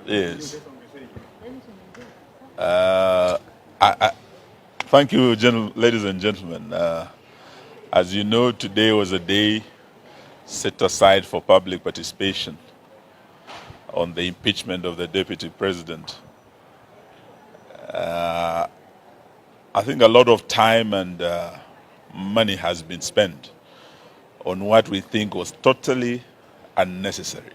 Yes. Thank you, ladies and gentlemen. As you know, today was a day set aside for public participation on the impeachment of the deputy president. I think a lot of time and money has been spent on what we think was totally unnecessary.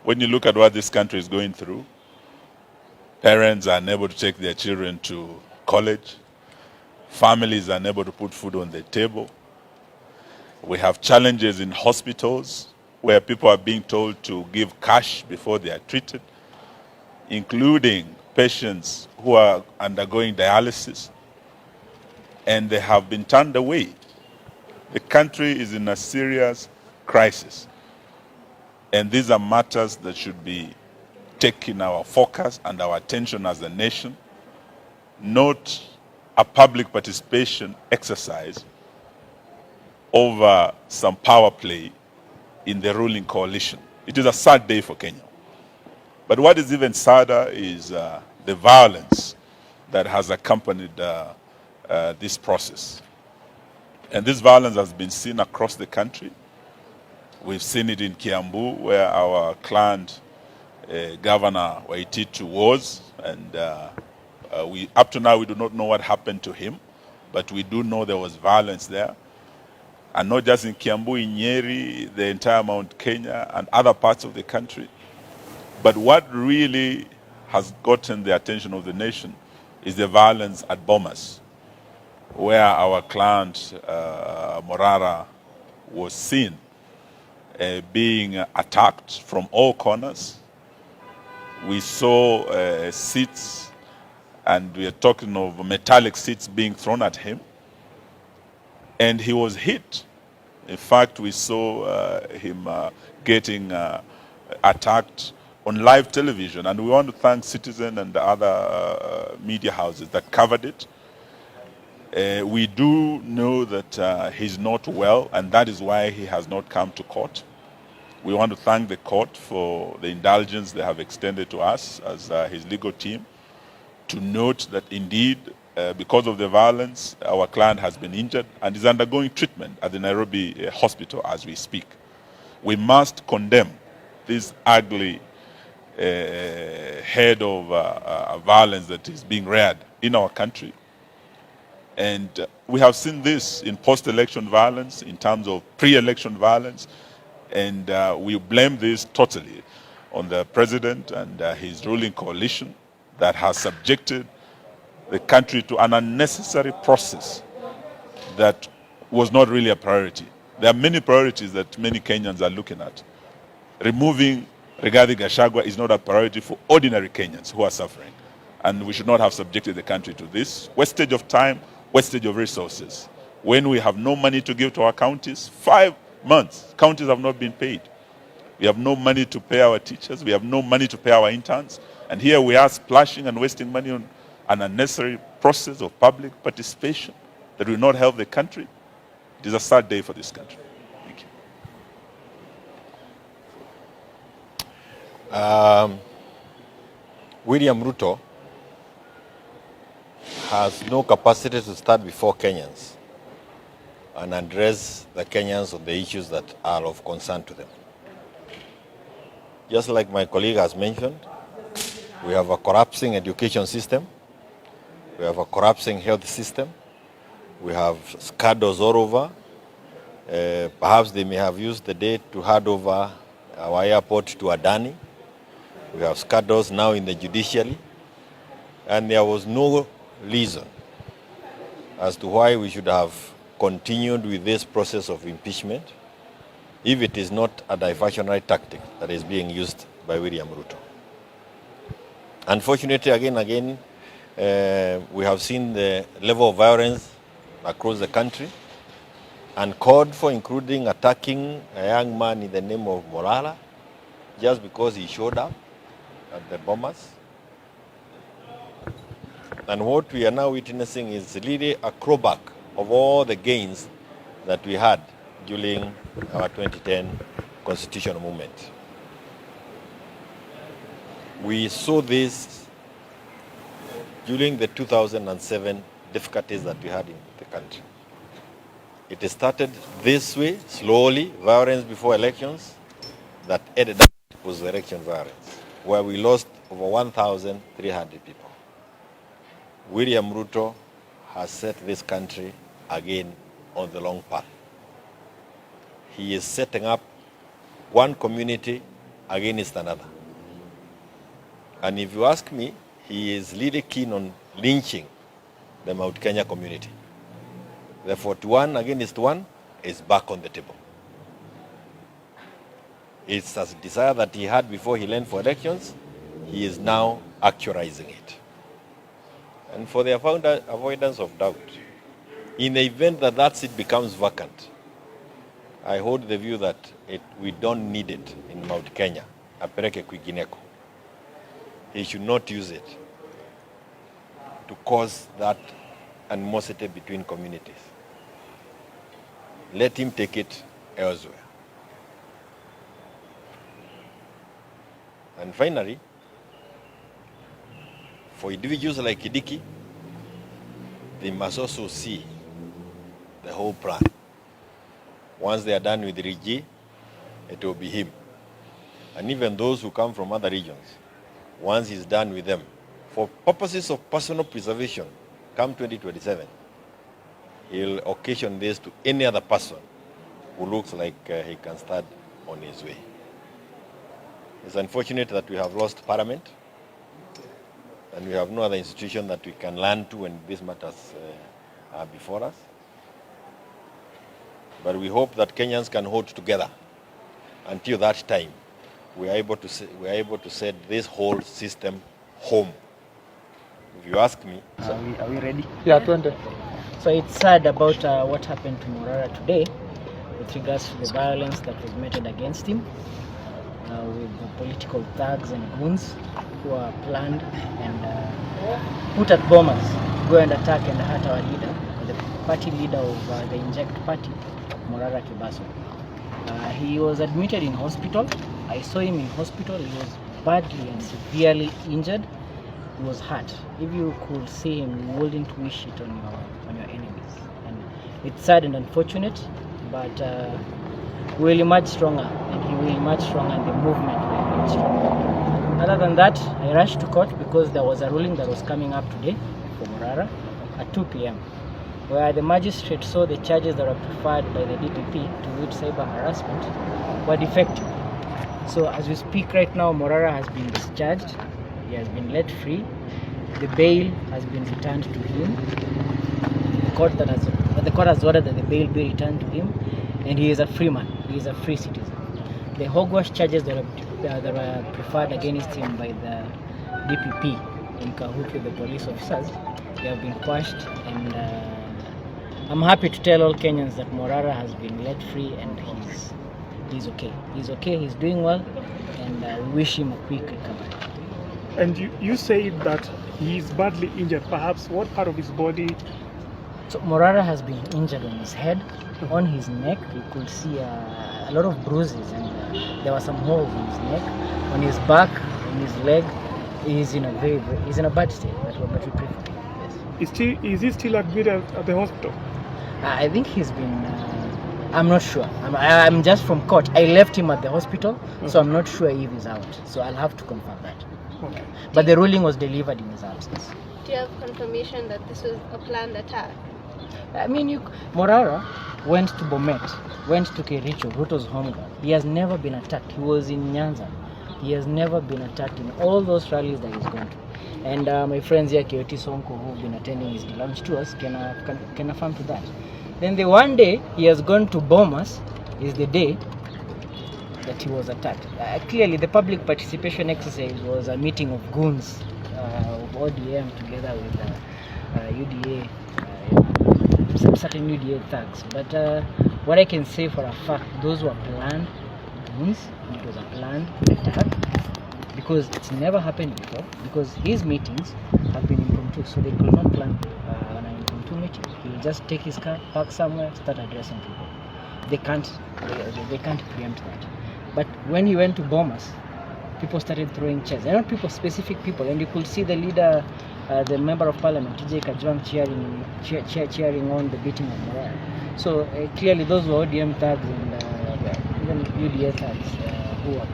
When you look at what this country is going through, parents are unable to take their children to college. Families are unable to put food on the table. We have challenges in hospitals where people are being told to give cash before they are treated, including patients who are undergoing dialysis, and they have been turned away. The country is in a serious crisis, and these are matters that should be taking our focus and our attention as a nation, not a public participation exercise over some power play in the ruling coalition. It is a sad day for Kenya. But what is even sadder is the violence that has accompanied this process. And this violence has been seen across the country. We've seen it in Kiambu, where our client, Governor Waititu, was. And up to now, we do not know what happened to him, but we do know there was violence there. And not just in Kiambu, in Nyeri, the entire Mount Kenya, and other parts of the country. But what really has gotten the attention of the nation is the violence at Bomas, where our client, Morara, was seen being attacked from all corners. We saw seats, and we are talking of metallic seats being thrown at him. And he was hit. In fact, we saw him getting attacked on live television. And we want to thank Citizen and the other media houses that covered it. We do know that he's not well, and that is why he has not come to court. We want to thank the court for the indulgence they have extended to us as his legal team, to note that indeed, because of the violence, our client has been injured and is undergoing treatment at the Nairobi hospital as we speak. We must condemn this ugly head of violence that is being reared in our country. And we have seen this in post-election violence, in terms of pre-election violence, and we blame this totally on the president and his ruling coalition that has subjected the country to an unnecessary process that was not really a priority. There are many priorities that many Kenyans are looking at. Removing Rigathi Gachagua is not a priority for ordinary Kenyans who are suffering. And we should not have subjected the country to this wastage of time, wastage of resources. When we have no money to give to our counties, 5 months, counties have not been paid. We have no money to pay our teachers. We have no money to pay our interns. And here we are splashing and wasting money on an unnecessary process of public participation that will not help the country. It is a sad day for this country. Thank you. William Ruto has no capacity to stand before Kenyans and address the Kenyans on the issues that are of concern to them. Just like my colleague has mentioned, we have a collapsing education system. We have a collapsing health system. We have scandals all over. Perhaps they may have used the day to hand over our airport to Adani. We have scandals now in the judiciary. And there was no reason as to why we should have continued with this process of impeachment if it is not a diversionary tactic that is being used by William Ruto. Unfortunately, again, we have seen the level of violence across the country and called for, including attacking a young man in the name of Morala just because he showed up at the Bomas. And what we are now witnessing is really a clawback of all the gains that we had during our 2010 constitutional movement. We saw this during the 2007 difficulties that we had in the country. It started this way, slowly, violence before elections, that ended up was election violence, where we lost over 1,300 people. William Ruto has set this country again on the long path. He is setting up one community against another. And if you ask me, he is really keen on lynching the Mount Kenya community. The 41 against 1 is back on the table. It's a desire that he had before he ran for elections. He is now actualizing it. And for the avoidance of doubt, in the event that that seat becomes vacant, I hold the view that we don't need it in Mount Kenya. Apeleke kwingineko. He should not use it to cause that animosity between communities. Let him take it elsewhere. And finally, for individuals like Kidiki, they must also see the whole plan. Once they are done with Rigi, it will be him. And even those who come from other regions, once he's done with them, for purposes of personal preservation, come 2027, he'll occasion this to any other person who looks like he can start on his way. It's unfortunate that we have lost Parliament, and we have no other institution that we can learn to when these matters are before us. But we hope that Kenyans can hold together until that time. We are able to set this whole system home. If you ask me. Are we ready? Yeah, 20. So it's sad about what happened to Morara today with regards to the violence that was meted against him with the political thugs and goons who are planned and put at bombers to go and attack and hurt our leader, the party leader of the Inject Party, Morara Kibaso. He was admitted in hospital. I saw him in hospital. He was badly and severely injured. He was hurt. If you could see him, you wouldn't wish it on your enemies. And it's sad and unfortunate, but we will emerge stronger, and he will emerge stronger, and the movement will emerge stronger. Other than that, I rushed to court because there was a ruling that was coming up today for Morara at 2 p.m. where the magistrate saw the charges that were preferred by the DPP, to which cyber harassment, were defective. So as we speak right now, Morara has been discharged. He has been let free. The bail has been returned to him. The court has ordered that the bail be returned to him, and he is a free man. He is a free citizen. The hogwash charges that were preferred against him by the DPP in cahoots with the police officers, they have been quashed, and I'm happy to tell all Kenyans that Morara has been let free and he's okay. He's okay, he's doing well, and we wish him a quick recovery. And you say that he is badly injured. Perhaps what part of his body? So Morara has been injured on his head, on his neck. You could see a lot of bruises, and there were some holes in his neck, on his back, on his leg. He's in a bad state, but we pray for him. Yes. Is he still admitted at the hospital? I think he's been. I'm not sure. I'm just from court. I left him at the hospital, so I'm not sure if he's out. So I'll have to confirm that. Okay. But the ruling was delivered in his absence. Do you have confirmation that this was a planned attack? I mean, Morara went to Bomet, went to Kericho, Ruto's home ground. He has never been attacked. He was in Nyanza. He has never been attacked in all those rallies that he's gone to. And my friends here, Kioti Sonko, who've been attending his launch tours, can affirm to that. Then the one day he has gone to Bomas is the day that he was attacked. Clearly, the public participation exercise was a meeting of goons of ODM together with UDA, some certain UDA thugs. But what I can say for a fact, those were planned goons. It was a planned attack because it's never happened before. Because his meetings have been impromptu, so they could not plan an impromptu meeting. He'll just take his car, park somewhere, start addressing people. They can't preempt that. But when he went to Bomas, people started throwing chairs. They're not people, specific people, and you could see the leader, the member of parliament, TJ Kajwang, cheering on the beating of Morara. So clearly those were ODM thugs and even UDA thugs who were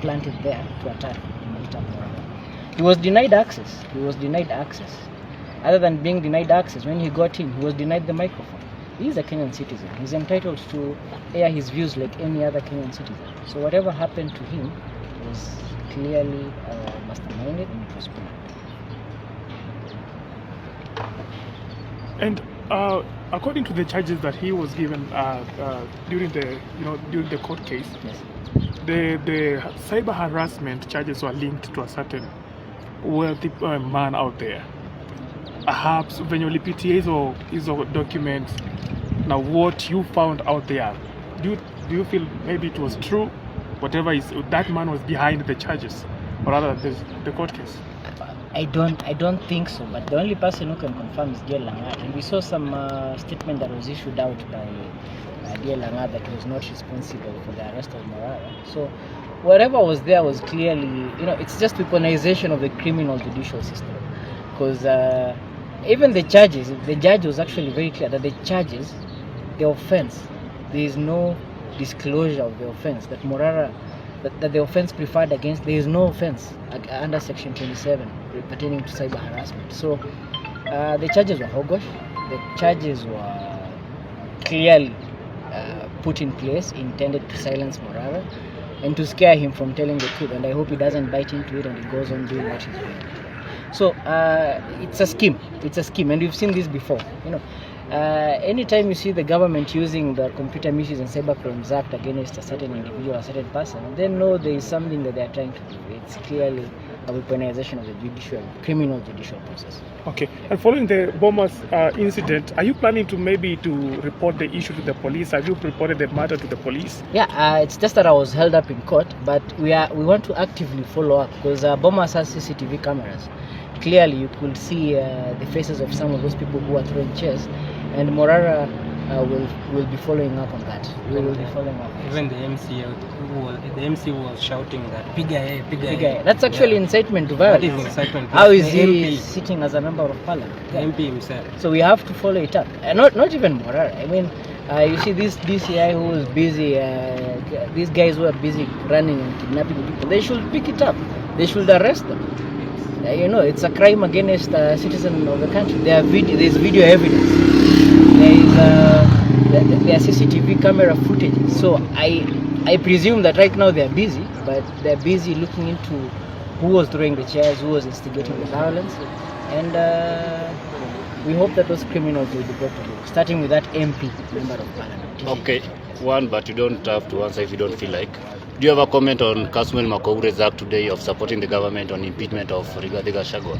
planted there to attack and beat up Morara. He was denied access. Other than being denied access, when he got in, he was denied the microphone. He is a Kenyan citizen. He's entitled to air his views like any other Kenyan citizen. So whatever happened to him was clearly masterminded and it was planned. And according to the charges that he was given during the court case, Yes. the cyber harassment charges were linked to a certain wealthy man out there. Perhaps when you repeat his documents, now what you found out there, do you feel maybe it was true, whatever is that man was behind the charges, or rather the court case? I don't think so, but the only person who can confirm is Dear Langat, and we saw some statement that was issued out by Dear Langat that he was not responsible for the arrest of Morara. So whatever was there was clearly, it's just weaponization of the criminal judicial system, because even the charges, the judge was actually very clear that the charges, the offense, there is no disclosure of the offense, that Morara, that the offense preferred against, there is no offense under section 27 pertaining to cyber harassment. So the charges were hogwash. The charges were clearly put in place, intended to silence Morara and to scare him from telling the truth, and I hope he doesn't bite into it and he goes on doing what he's doing. So it's a scheme, and we've seen this before. Anytime you see the government using the Computer Misuse and Cybercrimes Act against a certain individual, a certain person, they know there is something that they are trying to do. It's clearly a weaponization of the criminal judicial process. Okay. And following the Bomas incident, are you planning to report the issue to the police? Have you reported the matter to the police? Yeah, it's just that I was held up in court, but we want to actively follow up, because Bomas has CCTV cameras. Clearly, you could see the faces of some of those people who are throwing chairs, and Morara will be following up on that. We will be following up. Even the MC was shouting that piga hai. That's actually incitement to violence. That is incitement. How is The he MP. sitting as a member of parliament? The MP himself. So we have to follow it up. Not even Morara. I mean, you see this DCI who is busy, these guys who are busy running and kidnapping people, they should pick it up. They should arrest them. It's a crime against a citizen of the country. There's video evidence. There are CCTV camera footage. So I presume that right now they're busy, but they're busy looking into who was throwing the chairs, who was instigating the violence, and we hope that those criminals will be brought to book, starting with that MP, member of parliament. Okay, one, but you don't have to answer if you don't feel like. Do you have a comment on Kasmuel Makoure's act today of supporting the government on impeachment of Rigathi Gachagua?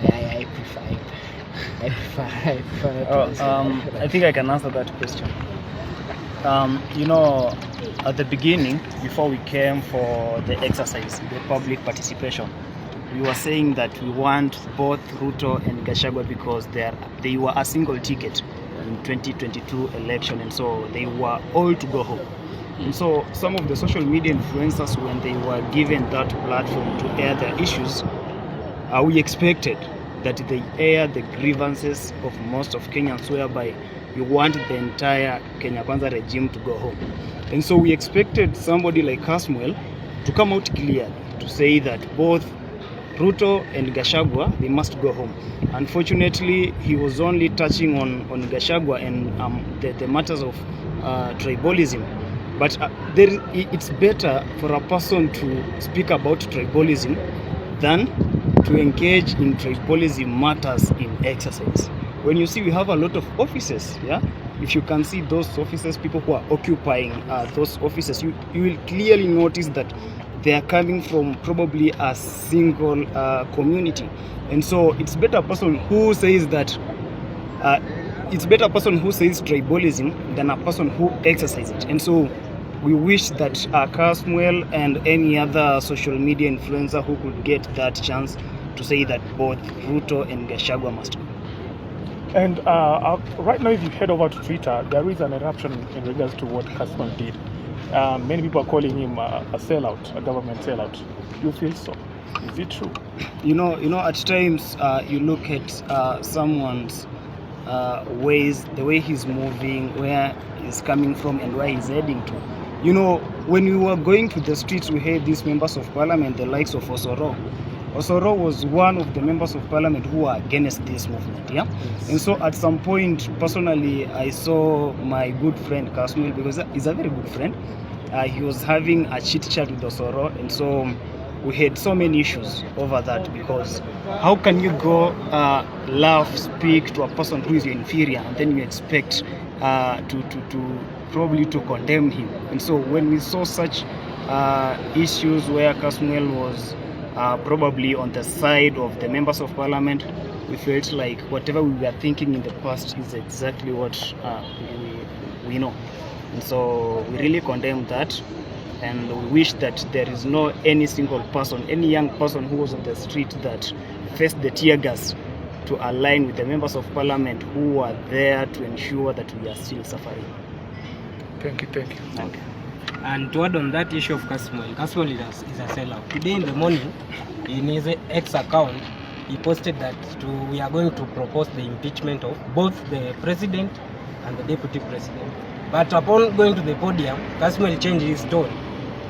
I prefer not to answer that. I think I can answer that question. At the beginning, before we came for the exercise, the public participation, we were saying that we want both Ruto and Gachagua because they were a single ticket in 2022 election, and so they were all to go home. And so some of the social media influencers, when they were given that platform to air their issues, we expected that they air the grievances of most of Kenyans, whereby you want the entire Kenya Kwanza regime to go home. And so we expected somebody like Kasmuel to come out clearly to say that both Ruto and Gachagua, they must go home. Unfortunately, he was only touching on Gachagua and the matters of tribalism. But it's better for a person to speak about tribalism than to engage in tribalism matters in exercise. When you see we have a lot of offices, yeah. If you can see those offices, people who are occupying those offices, you will clearly notice that they are coming from probably a single community, and so it's better a person who says that. It's better a person who says tribalism than a person who exercises it, and so. We wish that Kasmuel and any other social media influencer who could get that chance to say that both Ruto and Gachagua must go. And right now, if you head over to Twitter, there is an eruption in regards to what Kasmuel did. Many people are calling him a sellout, a government sellout. Do you feel so? Is it true? You know, at times you look at someone's ways, the way he's moving, where he's coming from, and where he's heading to. You know, when we were going to the streets, we had these members of parliament, the likes of Osoro. Osoro was one of the members of parliament who were against this movement, yeah? Yes. And so at some point, personally, I saw my good friend Kasmuel, because he's a very good friend. He was having a chit chat with Osoro, and so we had so many issues over that, because how can you go laugh, speak to a person who is your inferior, and then you expect to probably to condemn him? And so when we saw such issues where Kasmuel was probably on the side of the members of parliament, we felt like whatever we were thinking in the past is exactly what we know. And so we really condemn that, and we wish that there is no any single person, any young person who was on the street that faced the tear gas to align with the members of parliament who are there to ensure that we are still suffering. Thank you. Okay. And to add on that issue of Kasmuel is a sellout. Today in the morning, in his X account, he posted that we are going to propose the impeachment of both the president and the deputy president. But upon going to the podium, Kasmuel changed his tone,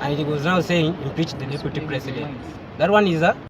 and he was now saying impeach the deputy president. That one is a